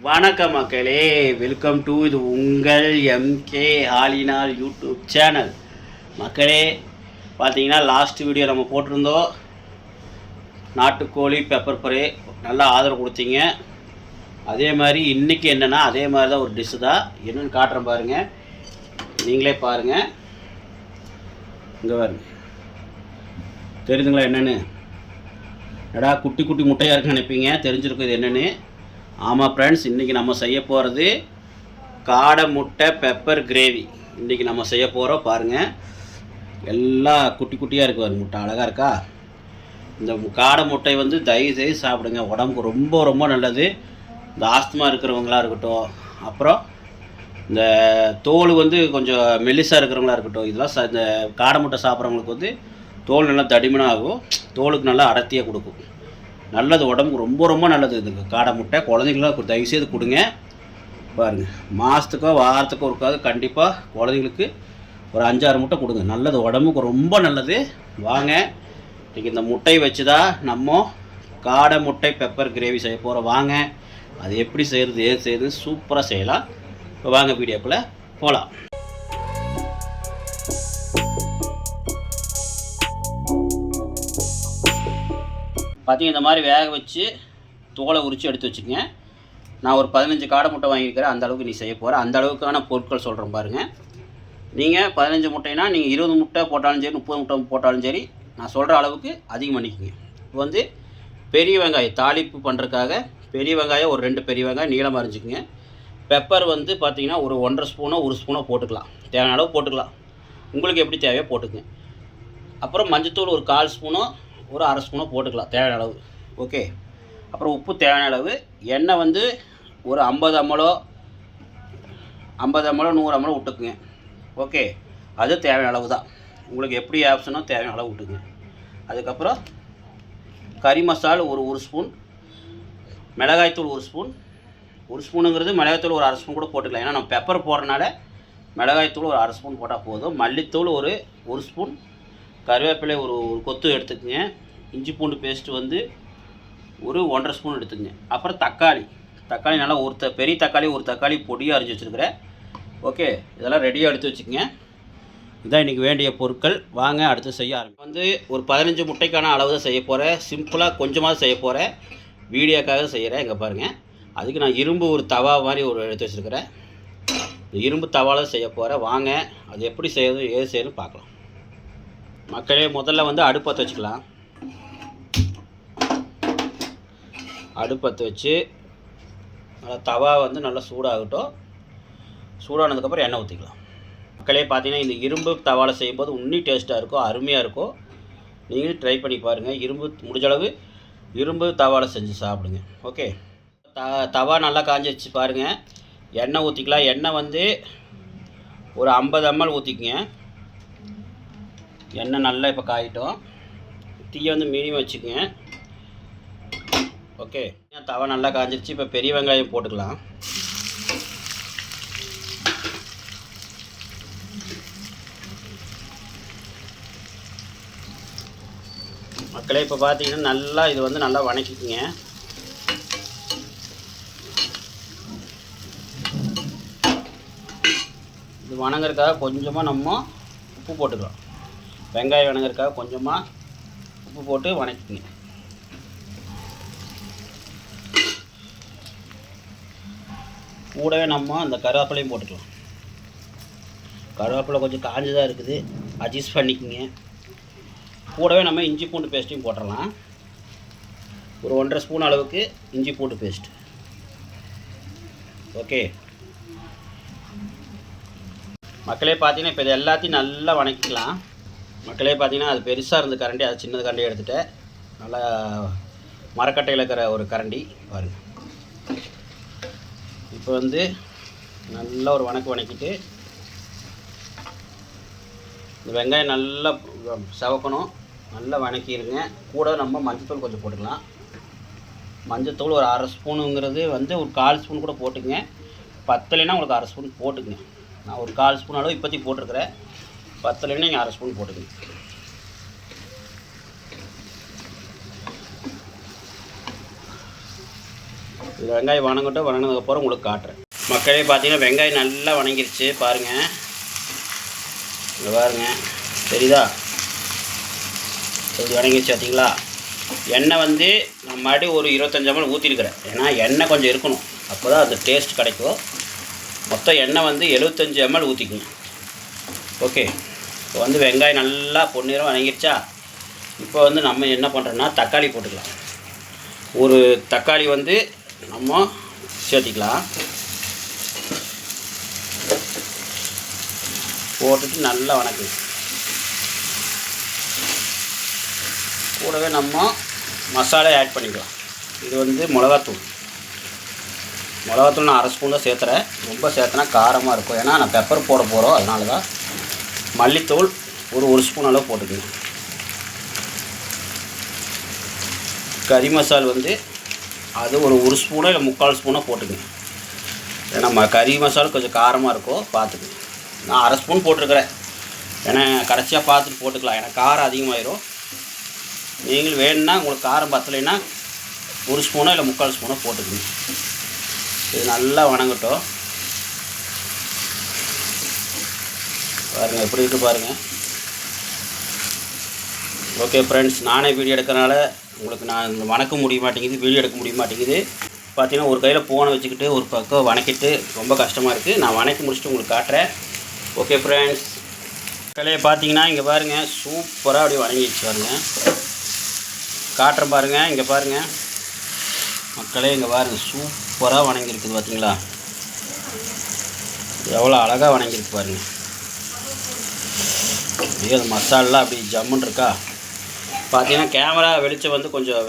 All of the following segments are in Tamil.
வணக்கம் மக்களே, வெல்கம் டு இது உங்கள் எம்கே ஆலினால் யூடியூப் சேனல். மக்களே பார்த்தீங்கன்னா லாஸ்ட் வீடியோ நம்ம போட்டிருந்தோம் நாட்டுக்கோழி பெப்பர் ஃப்ரை, நல்லா ஆதரவு கொடுத்தீங்க. அதே மாதிரி இன்றைக்கி என்னென்னா அதே மாதிரி தான் ஒரு டிஷ்ஷு தான். என்னென்னு காட்டுறேன் பாருங்கள், நீங்களே பாருங்கள். இங்கே பாருங்க, தெரியுதுங்களா என்னென்னு? எடா குட்டி குட்டி முட்டையாக இருக்குன்னு நினைப்பீங்க, தெரிஞ்சிருக்கும் இது என்னென்னு. ஆமாம் ஃப்ரெண்ட்ஸ், இன்றைக்கி நம்ம செய்ய போகிறது காடை முட்டை பெப்பர் கிரேவி. இன்றைக்கி நம்ம செய்ய போகிறோம். பாருங்கள், எல்லாம் குட்டி குட்டியாக இருக்குது பாருங்க, முட்டை அழகாக இருக்கா? இந்த காடை முட்டை வந்து தயவுசெய்து சாப்பிடுங்க, உடம்புக்கு ரொம்ப ரொம்ப நல்லது. இந்த ஆஸ்துமா இருக்கிறவங்களாக இருக்கட்டும், அப்புறம் இந்த தோல் வந்து கொஞ்சம் மெல்லிசாக இருக்கிறவங்களா இருக்கட்டும், இதெல்லாம் இந்த காடை முட்டை சாப்பிட்றவங்களுக்கு வந்து தோல் நல்லா தடிமனாக ஆகும், தோலுக்கு நல்லா அடர்த்தியாக கொடுக்கும். நல்லது, உடம்புக்கு ரொம்ப ரொம்ப நல்லது. இது காடை முட்டை குழந்தைங்களாம் தயவுசெய்து கொடுங்க. பாருங்கள், மாதத்துக்கோ வாரத்துக்கோ இருக்காது, கண்டிப்பாக குழந்தைங்களுக்கு ஒரு 5-6 முட்டை கொடுங்க. நல்லது, உடம்புக்கு ரொம்ப நல்லது. வாங்க, இன்றைக்கி இந்த முட்டையை வச்சு தான் நம்ம காடை முட்டை பெப்பர் கிரேவி செய்ய போகிறோம். வாங்க, அது எப்படி செய்கிறது, ஏது செய்கிறது, சூப்பராக செய்யலாம். இப்போ வாங்க வீடியோக்குள்ளே போகலாம். பார்த்தீங்க, இந்த மாதிரி வேக வச்சு தோலை உரித்து எடுத்து வச்சுக்கங்க. நான் ஒரு 15 காடை முட்டை வாங்கியிருக்கிறேன், அந்த அளவுக்கு நீ செய்ய போகிற. அந்த அளவுக்கான பொருட்கள் சொல்கிறேன் பாருங்கள். நீங்கள் 15 முட்டைனா நீங்கள் 20 முட்டை போட்டாலும் சரி, 30 முட்டை போட்டாலும் சரி, நான் சொல்கிற அளவுக்கு அதிகம் பண்ணிக்கோங்க. இப்போ வந்து பெரிய வெங்காயம் தாளிப்பு பண்ணுறதுக்காக பெரிய வெங்காயம் ஒரு 2 பெரிய வெங்காயம் நீளமாக அரிஞ்சிக்கோங்க. பெப்பர் வந்து பார்த்திங்கன்னா ஒரு 1.5 ஸ்பூனோ 1 ஸ்பூனோ போட்டுக்கலாம், தேவையான அளவு போட்டுக்கலாம், உங்களுக்கு எப்படி தேவையோ போட்டுக்குங்க. அப்புறம் மஞ்சத்தூள் ஒரு 1/4 ஸ்பூனோ ஒரு 1/2 ஸ்பூனோ போட்டுக்கலாம், தேவையான அளவு. ஓகே. அப்புறம் உப்பு தேவையான அளவு. எண்ணெய் வந்து ஒரு 50 ml 100 ml விட்டுக்குங்க. ஓகே, அது தேவையான அளவு தான், உங்களுக்கு எப்படி ஆப்ஷனோ தேவையான அளவு விட்டுக்குங்க. அதுக்கப்புறம் கறி மசால் ஒரு ஸ்பூன், மிளகாய்த்தூள் 1 ஸ்பூன். 1 ஸ்பூனுங்கிறது மிளகாய்த்தூள் ஒரு 1/2 ஸ்பூன் கூட போட்டுக்கலாம், ஏன்னா நம்ம பெப்பர் போடுறனால மிளகாய்த்தூள் ஒரு 1/2 ஸ்பூன் போட்டால் போதும். மல்லித்தூள் ஒரு ஸ்பூன், கருவேப்பிலை ஒரு கொத்து எடுத்துக்கங்க. இஞ்சி பூண்டு பேஸ்ட்டு வந்து ஒரு 1.5 ஸ்பூன் எடுத்துக்கங்க. அப்புறம் தக்காளி நல்லா பெரிய தக்காளி ஒரு தக்காளி பொடியாக அரிஞ்சு வச்சுருக்கிறேன். ஓகே, இதெல்லாம் ரெடியாக எடுத்து வச்சுக்கோங்க. இதுதான் இன்றைக்கி வேண்டிய பொருட்கள். வாங்க அடுத்து செய்ய ஆரம்பிக்கும். வந்து ஒரு 15 முட்டைக்கான அளவு தான் செய்ய போகிறேன். சிம்பிளாக கொஞ்சமாக செய்ய போகிறேன், வீடியோக்காக செய்கிறேன். இங்கே பாருங்கள், அதுக்கு நான் இரும்பு ஒரு தவா மாதிரி எடுத்து வச்சுருக்கிறேன். இந்த இரும்பு தவாவில் செய்ய போகிறேன். வாங்க, அது எப்படி செய்யறது ஏது செய்யணும்னு பார்க்கலாம். மக்களே, முதல்ல வந்து அடுப்பத்தை வச்சுக்கலாம். அடுப்பத்தை வச்சு நல்லா தவா வந்து நல்லா சூடாகட்டும். சூடானதுக்கப்புறம் எண்ணெய் ஊற்றிக்கலாம். மக்களே, பார்த்தீங்கன்னா இந்த இரும்பு தவாவில் செய்யும்போது இன்னும் டேஸ்ட்டாக இருக்கும், அருமையாக இருக்கும். நீங்களும் ட்ரை பண்ணி பாருங்கள். முடிஞ்சளவு இரும்பு தவாவில் செஞ்சு சாப்பிடுங்க. ஓகே, தவா நல்லா காஞ்சி வச்சு பாருங்கள். எண்ணெய் ஊற்றிக்கலாம். எண்ணெய் வந்து ஒரு 50 ml ஊற்றிக்குங்க. எண்ணெய் நல்லா இப்போ காயிட்டோம். தீயை வந்து மீடியம் வச்சுக்கோங்க. ஓகே, தவா நல்லா காஞ்சிருச்சு. இப்போ பெரிய வெங்காயம் போட்டுக்கலாம். மக்களே, இப்போ பார்த்தீங்கன்னா நல்லா இது வந்து நல்லா வணக்கிக்குங்க. இது வணங்குறதுக்காக கொஞ்சமாக நம்ம உப்பு போட்டுக்கலாம். வெங்காயம் வணங்குறதுக்காக கொஞ்சமாக உப்பு போட்டு வணக்கிங்க. கூடவே நம்ம அந்த கருவேப்பிலையும் போட்டுக்கலாம். கருவேப்பிலை கொஞ்சம் காஞ்சதாக இருக்குது, அட்ஜஸ்ட் பண்ணிக்கோங்க. கூடவே நம்ம இஞ்சி பூண்டு பேஸ்ட்டையும் போட்டுடலாம். ஒரு 1.5 ஸ்பூன் அளவுக்கு இஞ்சி பூண்டு பேஸ்ட். ஓகே மக்களே, பார்த்தீங்கன்னா இப்போ இது எல்லாத்தையும் நல்லா வணக்கிக்கலாம். மக்களே, பார்த்தீங்கன்னா அது பெருசாக இருந்த கரண்டி, அது சின்னது கரண்டி எடுத்துகிட்டேன். நல்லா மரக்கட்டையில் இருக்கிற ஒரு கரண்டி பாருங்கள். இப்போ வந்து நல்லா ஒரு வணக்கிட்டு இந்த வெங்காயம் நல்லா சவக்கணும், நல்லா வணக்கிடுங்க. கூட நம்ம மஞ்சத்தூள் கொஞ்சம் போட்டுக்கலாம். மஞ்சத்தூள் ஒரு 1/2 ஸ்பூனுங்கிறது வந்து ஒரு 1/4 ஸ்பூன் கூட போட்டுக்குங்க. பத்தலைன்னா உங்களுக்கு 1/2 ஸ்பூன் போட்டுக்குங்க. நான் ஒரு 1/4 ஸ்பூன் அளவு இப்போதைக்கு போட்டிருக்கிறேன். பத்தலைன்னா நீங்கள் 1/2 ஸ்பூன் போட்டுக்குங்க. இது வெங்காயம் வணங்கினதுக்கப்புறம் உங்களுக்கு காட்டுறேன். மக்களே பார்த்தீங்கன்னா வெங்காயம் நல்லா வணங்கிருச்சு பாருங்கள். இங்கே பாருங்கள், தெரியுதா? இப்படி வணங்கிருச்சு பார்த்தீங்களா? எண்ணெய் வந்து நான் மறுபடியும் ஒரு 25 ml ஊற்றிருக்கிறேன். ஏன்னா எண்ணெய் கொஞ்சம் இருக்கணும், அப்போ தான் அந்த டேஸ்ட் கிடைக்கும். மொத்தம் எண்ணெய் வந்து 75 ml ஊற்றிக்கணும். ஓகே, இப்போ வந்து வெங்காயம் நல்லா பொன்னிறம் வணங்கிருச்சா? இப்போ வந்து நம்ம என்ன பண்ணுறோன்னா தக்காளி போட்டுக்கலாம். ஒரு தக்காளி வந்து நம்ம சேர்த்திக்கலாம். போட்டுட்டு நல்லா வணக்குங்க. கூடவே நம்ம மசாலா ஆட் பண்ணிக்கலாம். இது வந்து மிளகாத்தூள் நான் அரை ஸ்பூன் தான் சேர்த்துறேன். ரொம்ப சேர்த்தனா காரமாக இருக்கும், ஏன்னா நான் பெப்பர் போட போகிறோம், அதனால தான். மல்லித்தூள் ஒரு ஸ்பூன் அளவு போட்டுக்கணும். கறி மசால் வந்து அது ஒரு ஸ்பூனோ இல்லை 3/4 ஸ்பூனோ போட்டுக்கங்க. ஏன்னா கறி மசாலா கொஞ்சம் காரமாக இருக்கும், பார்த்துக்குங்க. நான் அரை ஸ்பூன் போட்டிருக்கிறேன், ஏன்னா கடைசியாக பார்த்துட்டு போட்டுக்கலாம், ஏன்னா காரம் அதிகமாகிடும். நீங்களும் வேணும்னா உங்களுக்கு காரம் பத்தலைன்னா 1 ஸ்பூனோ இல்லை 3/4 ஸ்பூனோ போட்டுக்கங்க. இது நல்லா வணங்கட்டும். பாருங்கள் எப்படி இருக்குது பாருங்கள். ஓகே ஃப்ரெண்ட்ஸ், நானே வீடியோ எடுக்கிறனால உங்களுக்கு நான் வணக்க முடிய மாட்டேங்குது, வீடியோ எடுக்க முடிய மாட்டேங்குது. பார்த்தீங்கன்னா ஒரு கையில் ஃபோனை வச்சுக்கிட்டு ஒரு பக்கம் வணக்கிட்டு ரொம்ப கஷ்டமாக இருக்குது. நான் வணக்கி முடிச்சுட்டு உங்களுக்கு காட்டுறேன். ஓகே ஃப்ரெண்ட்ஸ், கலையை பார்த்தீங்கன்னா இங்கே பாருங்கள், சூப்பராக அப்படியே வணங்கிடுச்சு பாருங்கள். காட்டுறேன் பாருங்கள், இங்கே பாருங்கள் மக்களே, இங்கே பாருங்கள் சூப்பராக வணங்கியிருக்குது பார்த்தீங்களா? எவ்வளோ அழகாக வணங்கியிருக்கு பாருங்கள். அது மசாலெலாம் அப்படி ஜம்முன்னு இருக்கா? பார்த்தீங்கன்னா கேமரா வெளிச்சம் வந்து கொஞ்சம்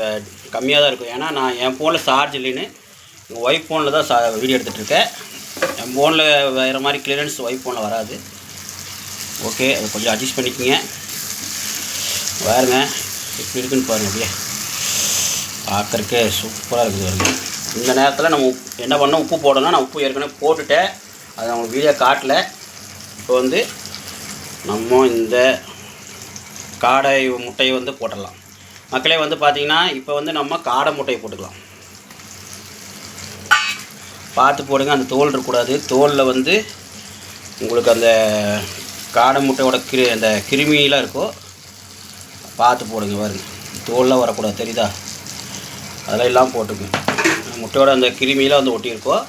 கம்மியாக தான் இருக்கும், ஏன்னா நான் என் ஃபோனில் சார்ஜ் இல்லைன்னு எங்கள் ஒய்ஃப் ஃபோனில் தான் வீடியோ எடுத்துகிட்ருக்கேன். என் ஃபோனில் வேறு மாதிரி கிளியரன்ஸ் ஒய்ஃப் ஃபோனில் வராது. ஓகே, அதை கொஞ்சம் அட்ஜஸ்ட் பண்ணிக்கோங்க. பாருங்க எப்படி இருக்குன்னு பாருங்கள், அப்படியே பார்க்குறக்கே சூப்பராக இருக்குது பாருங்க. இந்த நேரத்தில் நம்ம என்ன பண்ணோம், உப்பு போடணும். நான் உப்பு ஏற்கனவே போட்டுட்டேன், அதை உங்களுக்கு வீடியோ காட்டல. இப்போ வந்து நம்ம இந்த காடை முட்டையை வந்து போட்டுடலாம். மக்களே வந்து பார்த்திங்கன்னா இப்போ வந்து நம்ம காடை முட்டையை போட்டுக்கலாம். பார்த்து போடுங்க, அந்த தோல் இருக்கக்கூடாது. தோலில் வந்து உங்களுக்கு அந்த காடை முட்டையோட அந்த கிருமியெலாம் இருக்கும், பார்த்து போடுங்க. பாருங்க, தோல்லாம் வரக்கூடாது, தெரியுதா? அதெல்லாம் எல்லாம் போட்டுங்க. முட்டையோட அந்த கிருமியெலாம் வந்து ஒட்டியிருக்கோம்.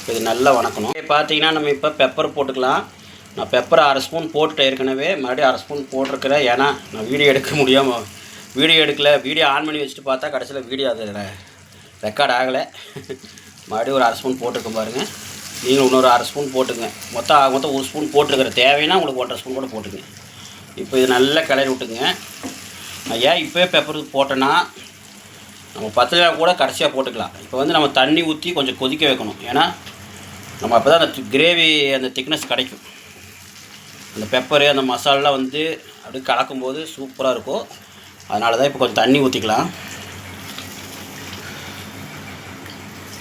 இது நல்லா வணக்கணும். பார்த்தீங்கன்னா நம்ம இப்போ பெப்பர் போட்டுக்கலாம். நான் பெப்பர் அரை ஸ்பூன் போட்டுட்டு ஏற்கனவே மறுபடியும் அரை ஸ்பூன் போட்டிருக்கிறேன், ஏன்னா நான் வீடியோ எடுக்க முடியாமல் வீடியோ எடுக்கலை. வீடியோ ஆன் பண்ணி வச்சுட்டு பார்த்தா கடைசியில் வீடியோ அது ரெக்கார்ட் ஆகலை. மறுபடியும் ஒரு அரை ஸ்பூன் போட்டிருக்கேன் பாருங்கள். நீங்களும் இன்னொரு அரை ஸ்பூன் போட்டுங்க. மொத்தம் 1 ஸ்பூன் போட்டுருக்கிறேன். தேவைன்னா உங்களுக்கு 1.5 ஸ்பூன் கூட போட்டுங்க. இப்போ இது நல்லா கிளறி விட்டுங்க. நான் ஏன் இப்போயே பெப்பர் போட்டேன்னா, நம்ம பத்தலையா கூட கடைசியாக போட்டுக்கலாம். இப்போ வந்து நம்ம தண்ணி ஊற்றி கொஞ்சம் கொதிக்க வைக்கணும், ஏன்னா நம்ம அப்போ தான் அந்த கிரேவி அந்த திக்னஸ் கிடைக்கும். அந்த பெப்பரு அந்த மசாலெலாம் வந்து அப்படியே கலக்கும்போது சூப்பராக இருக்கும். அதனால தான் இப்போ கொஞ்சம் தண்ணி ஊற்றிக்கலாம்.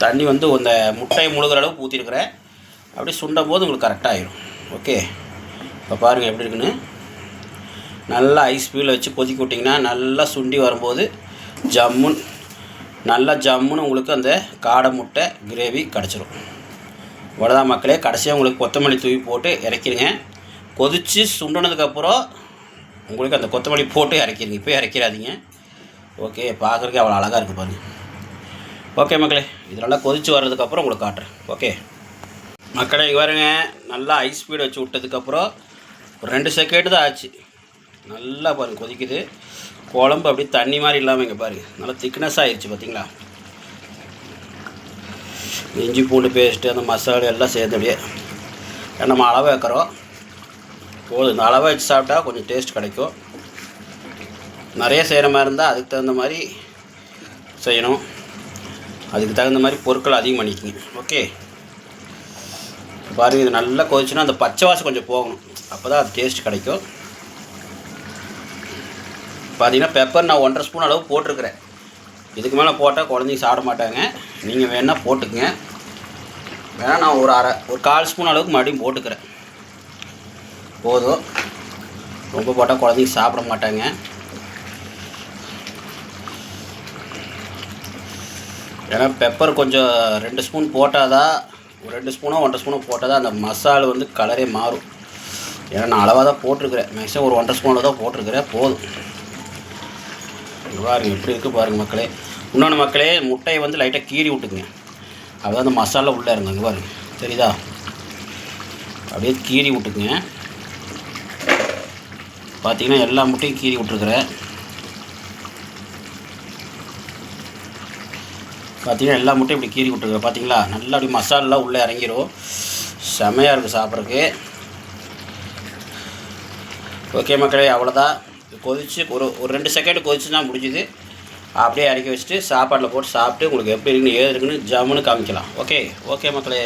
தண்ணி வந்து அந்த முட்டையை முழுகிற அளவுக்கு ஊற்றிருக்கிறேன். அப்படியே சுண்டும் போது உங்களுக்கு கரெக்டாக ஆகிடும். ஓகே, இப்போ பாருங்கள் எப்படி இருக்குன்னு. நல்லா ஐஸ் பீல் வச்சு கொதிக்க விட்டிங்கன்னா நல்லா சுண்டி வரும்போது ஜம்முன்னு உங்களுக்கு அந்த காடை முட்டை கிரேவி கிடச்சிரும். இவ்வளோதான் மக்களே. கடைசியாக உங்களுக்கு கொத்தமல்லி தூவி போட்டு இறக்கிடுங்க. கொதித்து சுண்டினதுக்கப்புறம் உங்களுக்கு அந்த கொத்தமல்லி போட்டு இறக்கிடுங்க. இப்போ இறக்கிறாதீங்க. ஓகே, பார்க்குறதுக்கு அவ்வளோ அழகாக இருக்குது பாருங்கள். ஓகே மக்களே, இது நல்லா கொதித்து வர்றதுக்கப்புறம் உங்களுக்கு காட்டுறேன். ஓகே மக்களே, இங்கே பாருங்க, நல்லா ஐஸ் ஸ்பீடு வச்சு விட்டதுக்கப்புறம் ஒரு 2 செகண்ட் தான் ஆச்சு. நல்லா பாருங்கள் கொதிக்குது. குழம்பு அப்படியே தண்ணி மாதிரி இல்லாமல் இங்கே பாருங்கள் நல்லா திக்னஸ் ஆகிடுச்சு பார்த்தீங்களா? இஞ்சி பூண்டு பேஸ்ட்டு அந்த மசாலா எல்லாம் சேர்ந்து அப்படியே நம்ம அளவை வைக்கிறோம். போதும், இந்த அளவை வச்சு சாப்பிட்டா கொஞ்சம் டேஸ்ட் கிடைக்கும். நிறைய செய்கிற மாதிரி இருந்தால் அதுக்கு தகுந்த மாதிரி செய்யணும். அதுக்கு தகுந்த மாதிரி பொருட்கள் அதிகம் பண்ணிக்கோங்க. ஓகே பாருங்கள், இது நல்லா கொதிச்சுன்னா அந்த பச்சை வாசம் கொஞ்சம் போகணும், அப்போ தான் அது டேஸ்ட் கிடைக்கும். பார்த்தீங்கன்னா பெப்பர் நான் 1.5 ஸ்பூன் அளவு போட்டிருக்கிறேன். இதுக்கு மேலே போட்டால் குழந்தைங்க சாப்பிட மாட்டாங்க. நீங்கள் வேணால் போட்டுக்குங்க. வேணால் நான் ஒரு 1/4 ஸ்பூன் அளவுக்கு மறுபடியும் போட்டுக்கிறேன். போதும், ரொம்ப போட்டால் குழந்தைங்க சாப்பிட மாட்டாங்க. ஏன்னா பெப்பர் கொஞ்சம் 2 ஸ்பூன் போட்டால் தான், ஒரு 2 ஸ்பூனோ 1.5 ஸ்பூனோ போட்டால் தான் அந்த மசாலா வந்து கலரே மாறும். ஏன்னா நான் அளவாக தான் போட்டிருக்கிறேன், மேக்ஸிமம் ஒரு 1.5 ஸ்பூனில் தான் போட்டிருக்கிறேன், போதும். பாருங்கள் எப்படி இருக்குது பாருங்கள் மக்களே. இன்னொன்று மக்களே, முட்டையை வந்து லைட்டாக கீறி விட்டுக்குங்க, அப்போ அந்த மசாலா உள்ளே இருங்க. இங்கே பாருங்கள் தெரியுதா, அப்படியே கீறி விட்டுக்குங்க. பார்த்தீங்கன்னா எல்லா முட்டையும் கீறி விட்ருக்குறேன். பார்த்தீங்கன்னா எல்லா முட்டையும் இப்படி கீறி விட்ருக்குறேன். பார்த்தீங்களா, நல்லா அப்படி மசாலெலாம் உள்ளே இறங்கிடும், செமையாக இருக்குது சாப்பிட்றதுக்கு. ஓகே மக்களே, அவ்வளோதான். கொதிச்சு ஒரு 2 செகண்ட் கொதிச்சு தான் முடிஞ்சுது. அப்படியே இறக்கி வச்சுட்டு சாப்பாட்டில் போட்டு சாப்பிட்டு உங்களுக்கு எப்படி இருக்குன்னு ஏது இருக்குன்னு ஜம்முன்னு காமிக்கலாம். ஓகே மக்களே.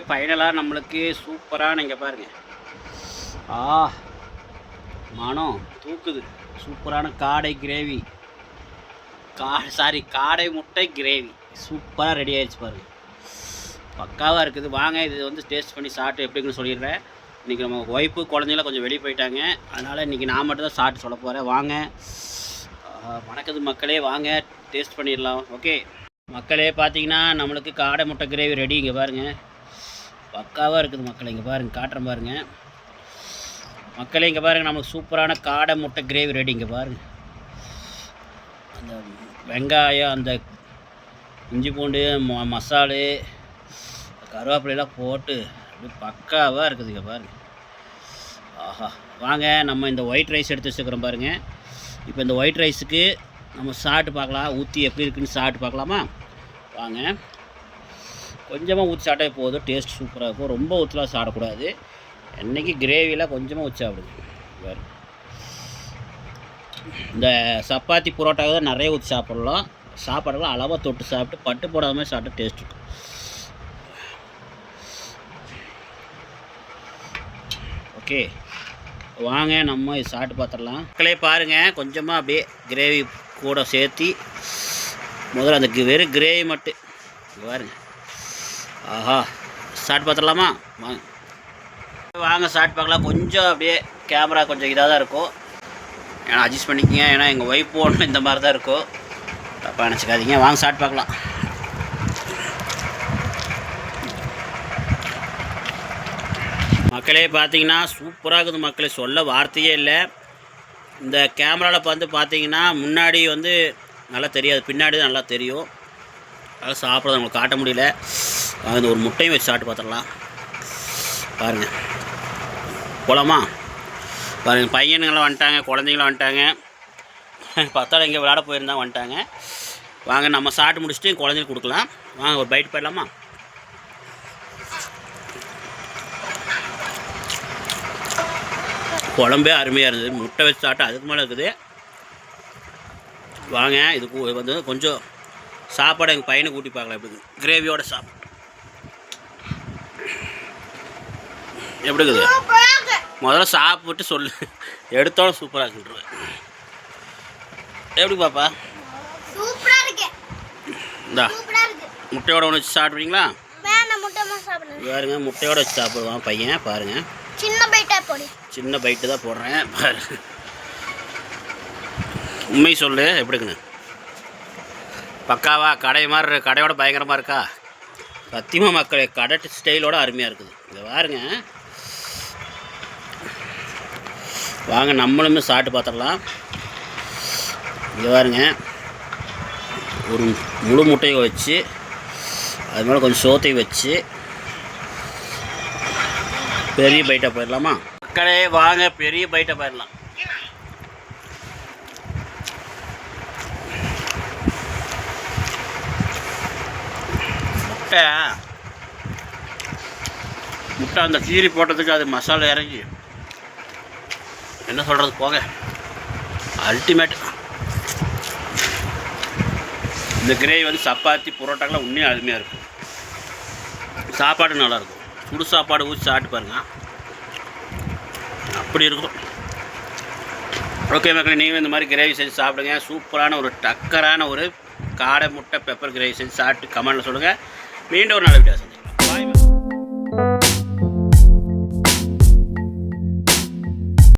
ஃபைனலாக நம்மளுக்கு சூப்பராக நீங்கள் பாருங்கள், மனம் தூக்குது. சூப்பரான காடை கிரேவி, காடை முட்டை கிரேவி சூப்பராக ரெடி ஆகிடுச்சு பாருங்கள், பக்காவாக இருக்குது. வாங்க இது வந்து டேஸ்ட் பண்ணி சாப்பிட்டு எப்படி இருக்குன்னு சொல்லிடுறேன். இன்றைக்கி நம்ம ஒய்ஃபு குழந்தைங்களாம் கொஞ்சம் வெளியே போயிட்டாங்க, அதனால் இன்றைக்கி நான் மட்டும் தான் சாப்பிட்டு சொல்ல போகிறேன். வாங்க, வணக்கது மக்களே, வாங்க டேஸ்ட் பண்ணிடலாம். ஓகே மக்களே, பார்த்தீங்கன்னா நம்மளுக்கு காடை முட்டை கிரேவி ரெடி. இங்கே பாருங்கள், பக்காவாக இருக்குது மக்களே. இங்கே பாருங்கள், காட்டுறேன் பாருங்கள் மக்களே. இங்கே பாருங்கள், நமக்கு சூப்பரான காடை முட்டை கிரேவி ரெடி. இங்கே பாருங்கள், அந்த வெங்காயம், அந்த இஞ்சி பூண்டு மசாலு, கருவேப்பிலையெல்லாம் போட்டு அப்படி பக்காவாக இருக்குது. இங்கே பாருங்கள், ஆஹா. வாங்க நம்ம இந்த ஒயிட் ரைஸ் எடுத்து வச்சுக்கிறோம் பாருங்கள். இப்போ இந்த ஒயிட் ரைஸுக்கு நம்ம சாப்பிட்டு பார்க்கலாம், ஊற்றி எப்படி இருக்குன்னு சாப்பிட்டு பார்க்கலாமா? வாங்க, கொஞ்சமாக ஊற்றி சாப்பிட்டே போதும், டேஸ்ட் சூப்பராக இருக்கும். ரொம்ப ஊற்றலாம் சாப்பிடக்கூடாது. என்றைக்கு கிரேவியில் கொஞ்சமாக ஊற்றி சாப்பிடுங்க. வேறு இந்த சப்பாத்தி புரோட்டாவை தான் நிறைய ஊற்றி சாப்பிட்லாம். சாப்பாடுலாம் அளவாக தொட்டு சாப்பிட்டு பட்டு போடாத மாதிரி சாப்பிட்டு டேஸ்ட் இருக்கும். ஓகே வாங்க நம்ம இது சாப்பிட்டு பார்த்துடலாம். மக்களே பாருங்கள், கொஞ்சமாக அப்படியே கிரேவி கூட சேர்த்தி முதல்ல அந்த வெறும் கிரேவி மட்டும் பாருங்க. ஆஹா, சாப்பிட்டு பார்த்துடலாமா? வாங்க சாப்பிட்டு பார்க்கலாம். கொஞ்சம் அப்படியே கேமரா கொஞ்சம் இதாக தான் இருக்கும், ஏன்னா அட்ஜஸ்ட் பண்ணிக்கங்க. ஏன்னா எங்கள் ஒய்ஃப் ஒன்றும் இந்த மாதிரி தான் இருக்கும், தப்பாக நினச்சிக்காதீங்க. வாங்க சாப்பிட்டு பார்க்கலாம். மக்களே பார்த்தீங்கன்னா சூப்பராக இருக்குது மக்களே, சொல்ல வார்த்தையே இல்லை. இந்த கேமராவில் வந்து பார்த்தீங்கன்னா முன்னாடி வந்து நல்லா தெரியாது, பின்னாடி தான் நல்லா தெரியும். அதனால் சாப்பிட்றது நம்மளுக்கு காட்ட முடியல. அந்த ஒரு முட்டையும் வச்சு சாப்பிட்டு பார்த்துடலாம். பாருங்கள், போகலாமா? பாருங்கள், பையனுங்களாம் வந்துட்டாங்க, குழந்தைங்களும் வந்துட்டாங்க, பத்தாள் இங்கே விளையாட போயிருந்தாங்க, வந்துட்டாங்க. வாங்க நம்ம சாப்பிட்டு முடிச்சுட்டு குழந்தைங்களுக்கு கொடுக்கலாம். வாங்க ஒரு பைட் போயிடலாமா? குழம்பே அருமையாக இருந்தது, முட்டை வச்சு சாப்பிட்டா அதுக்கு மேலே இருக்குது. வாங்க இதுக்கு வந்து கொஞ்சம் சாப்பாடு எங்கள் பையனை கூட்டி பார்க்கலாம் எப்படி கிரேவியோட சாப்பிட்டு எப்படி இருக்குது. முதல்ல சாப்பிட்டு சொல்லு, எடுத்தோட சூப்பராக இருக்குன்றது. எப்படி பாப்பா? இந்தா முட்டையோட ஒன்று வச்சு சாப்பிட்றீங்களா? பாருங்க, முட்டையோட வச்சு சாப்பிடுவான் பையன். பாருங்கள், சின்ன பைட்டு தான் போடுறேன். பாரு, உண்மை சொல்லு எப்படி இருக்குன்னு. பக்காவா? கடை மாதிரி, கடையோட பயங்கரமாக இருக்கா? சத்தியமாக மக்களே, கடை ஸ்டைலோட அருமையாக இருக்குது. இங்கே பாருங்க, வாங்க நம்மளுமே சாப்பிட்டு பார்த்துடலாம். இங்கே பாருங்க, ஒரு முழு முட்டையை வச்சு அது மேலே கொஞ்சம் சோத்தையும் வச்சு பெரிய பைட்டாக போயிடலாமா? மக்களே வாங்க பெரிய பைட்டாக போயிடலாம். முட்டை அந்த கீரி போட்டதுக்கு அது மசாலா இறங்கி என்ன சொல்கிறது போக அல்டிமேட். இந்த கிரேவி வந்து சப்பாத்தி புரோட்டாக்கெலாம் உண்மையாக அருமையாக இருக்கும். சாப்பாடு நல்லாயிருக்கும். சுடு சாப்பாடு ஊற்றி சாப்பிட்டு பாருங்க, அப்படி இருக்கும். ஓகே மக்களே, நீங்கள் இந்த மாதிரி கிரேவி செஞ்சு சாப்பிடுங்க. சூப்பரான ஒரு டக்கரான ஒரு காடை முட்டை பெப்பர் கிரேவி செஞ்சு சாப்பிட்டு கமெண்டில் சொல்லுங்கள். மீண்டும் ஒரு நல்ல வீடியோ செஞ்சு